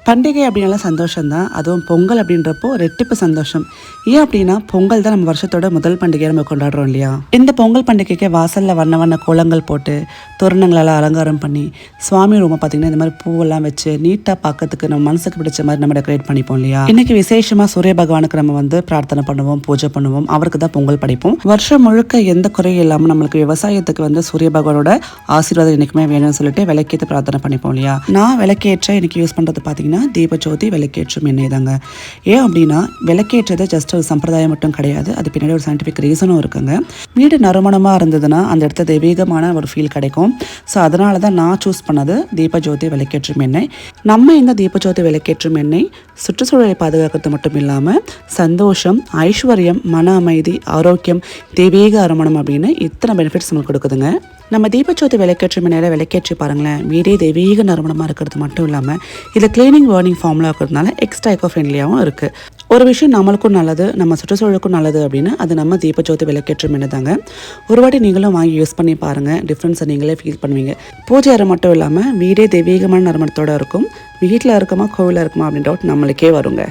பண்டிகை அப்படின்னால சந்தோஷம் தான். அதுவும் பொங்கல் அப்படின்றப்போ ரெட்டிப்பு சந்தோஷம். ஏன் அப்படின்னா பொங்கல் தான் நம்ம வருஷத்தோட முதல் பண்டிகையை நம்ம கொண்டாடுறோம் இல்லையா? இந்த பொங்கல் பண்டிகைக்கு வாசலில் வண்ண வண்ண கோலங்கள் போட்டு தோரணங்களால் அலங்காரம் பண்ணி சுவாமி ரூமை பார்த்தீங்கன்னா இந்த மாதிரி பூவெல்லாம் வச்சு நீட்டாக பார்க்கறதுக்கு நம்ம மனசுக்கு பிடிச்ச மாதிரி நம்ம டெக்கரேட் பண்ணிப்போம் இல்லையா? இன்னைக்கு விசேஷமாக சூரிய பகவானுக்கு நம்ம வந்து பிரார்த்தனை பண்ணுவோம், பூஜை பண்ணுவோம், அவருக்கு தான் பொங்கல் படைப்போம். வருஷம் முழுக்க எந்த குறையும் இல்லாமல் நம்மளுக்கு விவசாயத்துக்கு வந்து சூரிய பகவானோட ஆசீர்வாதம் இன்னைக்குமே வேணும்னு சொல்லிட்டு விளக்கேற்று பிரார்த்தனை பண்ணிப்போம் இல்லையா? நான் விளக்கேற்ற இன்னைக்கு யூஸ் பண்ணுறது பார்த்தீங்கன்னா தீபஜோதி விளக்கேற்றும் எண்ணெய் தாங்க. ஏன் அப்படின்னா விளக்கேற்றது ஜஸ்ட் ஒரு சம்பிரதாயம் மட்டும் கிடையாது, அது பின்னாடி ஒரு சயின்டிஃபிக் ரீசனும் இருக்குங்க. வீடு நறுமணமாக இருந்ததுன்னா அந்த இடத்துல தெய்வீகமான ஒரு ஃபீல் கிடைக்கும். ஸோ அதனால தான் நான் சூஸ் பண்ணது தீபஜோதி விளக்கேற்றும் எண்ணெய். நம்ம இந்த தீபஜோதி விளக்கேற்றும் எண்ணெய் சுற்றுச்சூழலை பாதுகாக்கிறது மட்டும் இல்லாமல் சந்தோஷம், ஐஸ்வர்யம், மன அமைதி, ஆரோக்கியம், தெய்வீக அருமணம் அப்படின்னு இத்தனை பெனிஃபிட்ஸ் நமக்கு கொடுக்குதுங்க. நம்ம தீபஜோதி விளக்கேற்று எண்ணெயில் விளக்கேற்றி பாருங்களேன், வீடே தெய்வீக நறுமணமாக இருக்கிறது மட்டும் இல்லாமல் இதில் கிளீனிங் வார்னிங் ஃபார்முலா இருக்கிறதுனால எக்ஸ்ட்ரா எக்கோ ஃப்ரெண்ட்லியாகவும் இருக்குது. ஒரு விஷயம் நம்மளுக்கும் நல்லது, நம்ம சுற்றுச்சூழலுக்கும் நல்லது அப்படின்னு அது நம்ம தீபஜோதி விளக்கேற்றும் எண்ணெய் தாங்க. ஒரு வாட்டி நீங்களும் வாங்கி யூஸ் பண்ணி பாருங்கள், டிஃப்ரென்ஸை நீங்களே ஃபீல் பண்ணுவீங்க. பூஜை அறை மட்டும் இல்லாமல் வீடே தெய்வீகமான நறுமணத்தோடு இருக்கும். வீட்டில் இருக்குமா கோவிலில் இருக்குமா அப்படின்ற டவுட் நம்மளுக்கே வருங்க.